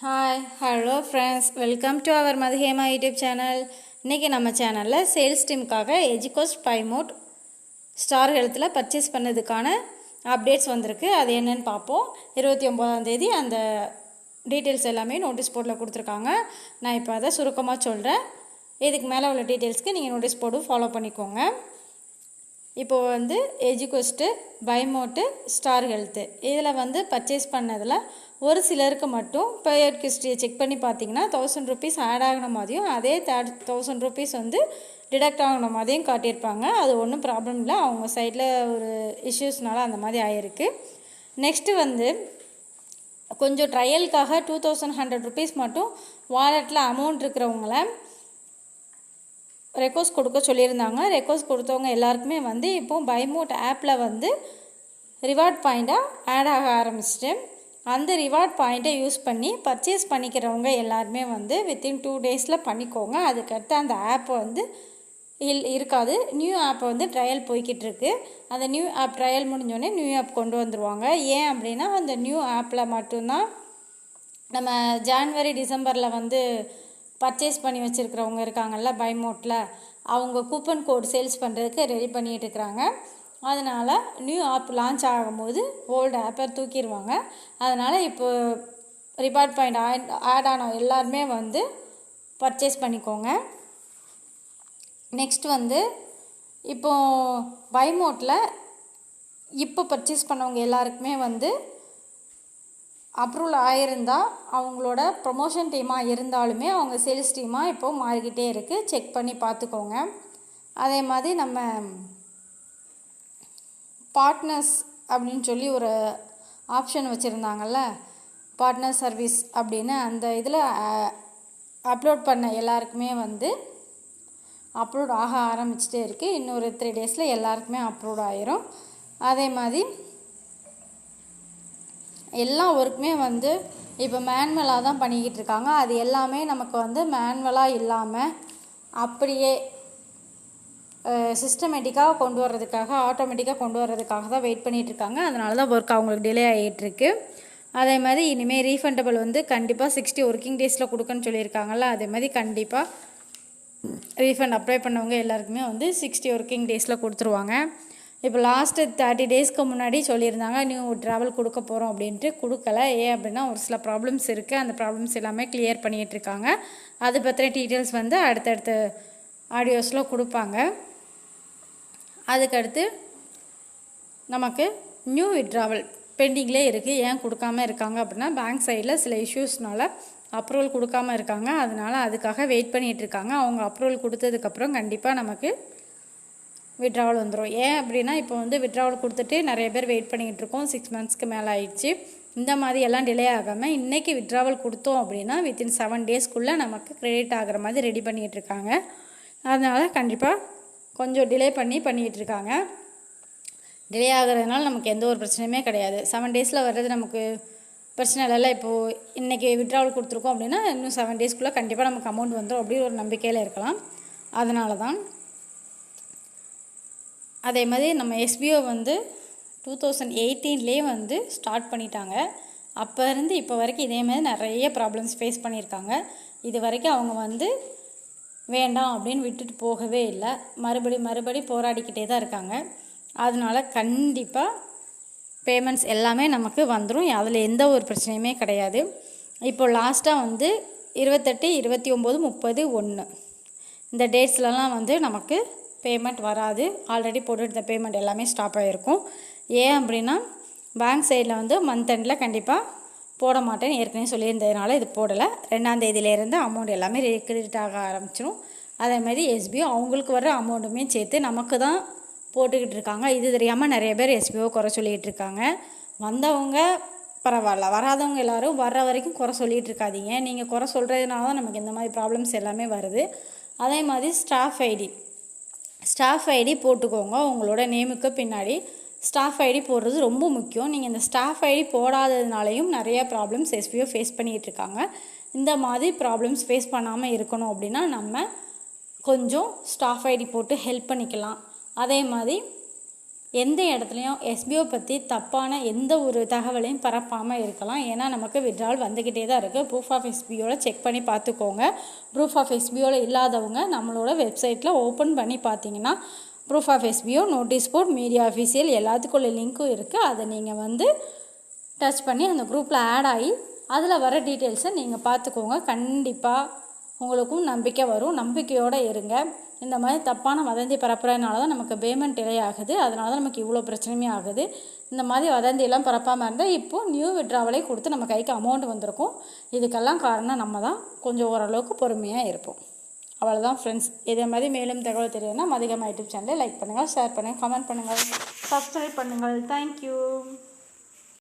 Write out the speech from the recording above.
Hi hello friends, welcome to our Madhuhema YouTube channel. இன்றைக்கி நம்ம சேனலில் சேல்ஸ் டீமுக்காக எஜிகோஸ்ட் பைமோட் ஸ்டார் ஹெல்த்தில் பர்ச்சேஸ் பண்ணதுக்கான அப்டேட்ஸ் வந்திருக்கு. அது என்னென்னு பார்ப்போம். 29ஆம் தேதி அந்த டீட்டெயில்ஸ் எல்லாமே நோட்டீஸ் போர்டில் கொடுத்துருக்காங்க. நான் இப்போ அதை சுருக்கமாக சொல்கிறேன். இதுக்கு மேலே உள்ள டீட்டெயில்ஸ்க்கு நீங்கள் நோட்டீஸ் போர்டு ஃபாலோ பண்ணிக்கோங்க. இப்போது எஜிகோஸ்ட்டு பைமோட்டு ஸ்டார் ஹெல்த்து இதில் பர்ச்சேஸ் பண்ணதில் ஒரு சிலருக்கு மட்டும் பேயட் ஹிஸ்ட்ரியை செக் பண்ணி பார்த்தீங்கன்னா ₹1000 ஆட் ஆகின மாதிரியும் அதே ₹1000 டிடக்ட் ஆகின மாதிரியும் காட்டியிருப்பாங்க. அது ஒன்றும் ப்ராப்ளம் இல்லை, அவங்க சைடில் ஒரு இஷ்யூஸ்னால அந்த மாதிரி ஆகிருக்கு. நெக்ஸ்ட்டு கொஞ்சம் ட்ரையலுக்காக ₹2100 மட்டும் வாலெட்டில் அமௌண்ட் இருக்கிறவங்கள ரெக்வஸ்ட் கொடுக்க சொல்லியிருந்தாங்க. ரெக்வஸ்ட் கொடுத்தவங்க எல்லாருக்குமே இப்போது பைமோட் ஆப்பில் ரிவார்ட் பாயிண்ட்டாக ஆட் ஆக ஆரம்பிச்சிட்டு அந்த ரிவார்ட் பாயிண்ட்டை யூஸ் பண்ணி பர்ச்சேஸ் பண்ணிக்கிறவங்க எல்லாருமே வித்தின் 2 டேஸில் பண்ணிக்கோங்க. அதுக்கடுத்து அந்த ஆப் இருக்காது. நியூ ஆப் ட்ரையல் போய்கிட்டு இருக்கு. அந்த நியூ ஆப் ட்ரையல் முடிஞ்சோடனே நியூ ஆப் கொண்டு வந்துடுவாங்க. ஏன் அப்படின்னா அந்த நியூ ஆப்பில் மட்டும்தான் நம்ம ஜான்வரி டிசம்பரில் பர்ச்சேஸ் பண்ணி வச்சுருக்கிறவங்க இருக்காங்கள்ல பைமோட்டில், அவங்க கூப்பன் கோட் சேல்ஸ் பண்ணுறதுக்கு ரெடி பண்ணிகிட்டு இருக்கிறாங்க. அதனால் நியூ ஆப் லான்ச் ஆகும்போது ஓல்டு ஆப்பை தூக்கிடுவாங்க. அதனால் இப்போ ரிவார்ட் பாயிண்ட் ஆட் ஆன எல்லாருமே பர்ச்சேஸ் பண்ணிக்கோங்க. நெக்ஸ்ட் இப்போது பைமோட்டில் இப்போ பர்ச்சேஸ் பண்ணவங்க எல்லாருக்குமே அப்ரூவல் ஆகியிருந்தால் அவங்களோட ப்ரொமோஷன் டீமாக இருந்தாலுமே அவங்க சேல்ஸ் டீமாக இப்போது மாறிக்கிட்டே இருக்குது. செக் பண்ணி பார்த்துக்கோங்க. அதே மாதிரி நம்ம பார்ட்னர்ஸ் அப்படின்னு சொல்லி ஒரு ஆப்ஷன் வச்சுருந்தாங்கல்ல, பார்ட்னர் சர்வீஸ் அப்படின்னு, அந்த இதில் அப்லோட் பண்ண எல்லாருக்குமே அப்லோட் ஆக ஆரம்பிச்சிட்டே இருக்குது. இன்னொரு 3 டேஸில் எல்லாருக்குமே அப்லோட் ஆகிரும். அதே மாதிரி எல்லா ஒர்க்குமே இப்போ மேனுவலாக தான் பண்ணிக்கிட்டு இருக்காங்க. அது எல்லாமே நமக்கு மேனுவலாக இல்லாமல் அப்படியே சிஸ்டமேட்டிக்காக கொண்டு வர்றதுக்காக, ஆட்டோமேட்டிக்காக கொண்டு வர்றதுக்காக தான் வெயிட் பண்ணிகிட்ருக்காங்க. அதனால தான் ஒர்க் அவங்களுக்கு டிலே ஆகிட்டுருக்கு. அதே மாதிரி இனிமேல் ரீஃபண்டபிள் கண்டிப்பாக 60 ஒர்க்கிங் டேஸில் கொடுக்கன்னு சொல்லியிருக்காங்கல்ல, அதே மாதிரி கண்டிப்பாக ரீஃபண்ட் அப்ளை பண்ணவங்க எல்லாருக்குமே 60 ஒர்க்கிங் டேஸில் கொடுத்துருவாங்க. இப்போ லாஸ்ட்டு 30 டேஸ்க்கு முன்னாடி சொல்லியிருந்தாங்க நியூ ட்ராவல் கொடுக்க போகிறோம் அப்படின்ட்டு. கொடுக்கல. ஏன் அப்படின்னா ஒரு சில ப்ராப்ளம்ஸ் இருக்குது. அந்த ப்ராப்ளம்ஸ் எல்லாமே கிளியர் பண்ணிகிட்ருக்காங்க. அது பற்றின டீட்டெயில்ஸ் அடுத்தடுத்த ஆடியோஸில் கொடுப்பாங்க. அதுக்கடுத்து நமக்கு நியூ விட்ராவல் பெண்டிங்லேயே இருக்குது. ஏன் கொடுக்காம இருக்காங்க அப்படின்னா பேங்க் சைடில் சில இஷ்யூஸ்னால அப்ரூவல் கொடுக்காம இருக்காங்க. அதனால் அதுக்காக வெயிட் பண்ணிகிட்ருக்காங்க. அவங்க அப்ரூவல் கொடுத்ததுக்கப்புறம் கண்டிப்பாக நமக்கு விட்ராவல் வந்துடும். ஏன் அப்படின்னா இப்போ விட்ராவல் கொடுத்துட்டு நிறைய பேர் வெயிட் பண்ணிகிட்ருக்கோம். 6 மந்த்ஸ்க்கு மேலே ஆயிடுச்சு. இந்த மாதிரி எல்லாம் டிலே ஆகாமல் இன்றைக்கி விட்ராவல் கொடுத்தோம் அப்படின்னா வித்தின் 7 டேஸ்க்குள்ளே நமக்கு கிரெடிட் ஆகிற மாதிரி ரெடி பண்ணிகிட்ருக்காங்க. அதனால் கண்டிப்பாக கொஞ்சம் டிலே பண்ணிகிட்ருக்காங்க. டிலே ஆகிறதுனால நமக்கு எந்த ஒரு பிரச்சனையுமே கிடையாது. 7 டேஸில் வர்றது நமக்கு பிரச்சனை இல்லைல்ல. இப்போது இன்றைக்கி விட்ராவல் கொடுத்துருக்கோம் அப்படின்னா இன்னும் 7 டேஸ்க்குள்ளே கண்டிப்பாக நமக்கு அமௌண்ட் வந்துடும் அப்படின்னு ஒரு நம்பிக்கையில் இருக்கலாம். அதனால தான். அதே மாதிரி நம்ம எஸ்பிஓ 2018லேயே ஸ்டார்ட் பண்ணிட்டாங்க. அப்போ இருந்து இப்போ வரைக்கும் இதே மாதிரி நிறைய ப்ராப்ளம்ஸ் ஃபேஸ் பண்ணியிருக்காங்க. இது வரைக்கும் அவங்க வேண்டாம் அப்படின்னு விட்டுட்டு போகவே இல்லை. மறுபடி போராடிக்கிட்டே தான் இருக்காங்க. அதனால் கண்டிப்பாக பேமெண்ட்ஸ் எல்லாமே நமக்கு வந்துடும். அதில் எந்த ஒரு பிரச்சனையுமே கிடையாது. இப்போ லாஸ்ட்டாக 28, 29, 30, 1 இந்த டேட்ஸ்லலாம் நமக்கு பேமெண்ட் வராது. ஆல்ரெடி போட்டுருந்த பேமெண்ட் எல்லாமே ஸ்டாப் ஆகிருக்கும். ஏன் அப்படின்னா பேங்க் சைடில் மந்த் எண்டில் கண்டிப்பாக போட மாட்டேன்னு ஏற்கனவே சொல்லியிருந்ததுனால இது போடலை. 2ஆம் தேதியிலேருந்து அமௌண்ட் எல்லாமே கிரெடிட் ஆக ஆரம்பிச்சிடும். அதே மாதிரி எஸ்பிஓ அவங்களுக்கு வர அமௌண்ட்டுமே சேர்த்து நமக்கு தான் போட்டுக்கிட்டு இருக்காங்க. இது தெரியாமல் நிறைய பேர் எஸ்பிஓ குறை சொல்லிகிட்டு இருக்காங்க. வந்தவங்க பரவாயில்ல, வராதவங்க எல்லோரும் வர்ற வரைக்கும் குறை சொல்லிகிட்டு இருக்காதீங்க. நீங்கள் குறை சொல்கிறதுனால தான் நமக்கு இந்த மாதிரி ப்ராப்ளம்ஸ் எல்லாமே வருது. அதே மாதிரி ஸ்டாஃப் ஐடி போட்டுக்கோங்க. உங்களோட நேமுக்கு பின்னாடி ஸ்டாஃப் ஐடி போடுறது ரொம்ப முக்கியம். நீங்கள் இந்த ஸ்டாஃப் ஐடி போடாததுனாலையும் நிறைய ப்ராப்ளம்ஸ் எஸ்பிஓ ஃபேஸ் பண்ணிகிட்டு இருக்காங்க. இந்த மாதிரி ப்ராப்ளம்ஸ் ஃபேஸ் பண்ணாமல் இருக்கணும் அப்படின்னா நம்ம கொஞ்சம் ஸ்டாஃப் ஐடி போட்டு ஹெல்ப் பண்ணிக்கலாம். அதே மாதிரி எந்த இடத்துலையும் எஸ்பிஓ பற்றி தப்பான எந்த ஒரு தகவலையும் பரப்பாமல் இருக்கலாம். ஏன்னா நமக்கு விட்ரால் வந்துக்கிட்டே தான் இருக்குது. ப்ரூஃப் ஆஃப் எஸ்பிஓவில் செக் பண்ணி பார்த்துக்கோங்க. ப்ரூஃப் ஆஃப் எஸ்பிஓவில் இல்லாதவங்க நம்மளோட வெப்சைட்டில் ஓப்பன் பண்ணி பார்த்தீங்கன்னா proof of SPO, notice board, media official எல்லாத்துக்குள்ள லிங்க்கும் இருக்குது. அதை நீங்கள் வந்து டச் பண்ணி அந்த குரூப்பில் ஆட் ஆகி அதில் வர டீட்டெயில்ஸை நீங்கள் பார்த்துக்கோங்க. கண்டிப்பாக உங்களுக்கும் நம்பிக்கை வரும். நம்பிக்கையோடு இருங்க. இந்த மாதிரி தப்பான வதந்தி பரப்புறதுனால தான் நமக்கு பேமெண்ட் டிலே ஆகுது. அதனால தான் நமக்கு இவ்வளோ பிரச்சனையுமே ஆகுது. இந்த மாதிரி வதந்தியெல்லாம் பரப்பாமல் இருந்தால் இப்போது நியூ விட்ராவலே கொடுத்து நம்ம கைக்கு அமௌண்ட் வந்திருக்கும். இதுக்கெல்லாம் காரணம் நம்ம தான். கொஞ்சம் ஓரளவுக்கு பொறுமையாக இருப்போம். அவ்வளோதான் ஃப்ரெண்ட்ஸ். இதே மாதிரி மேலும் தகவல் தெரியும்னா மதிகமா யூடியூப் சேனலை லைக் பண்ணுங்கள், ஷேர் பண்ணுங்கள், கமெண்ட் பண்ணுங்கள், சப்ஸ்கிரைப் பண்ணுங்கள். தேங்க்யூ.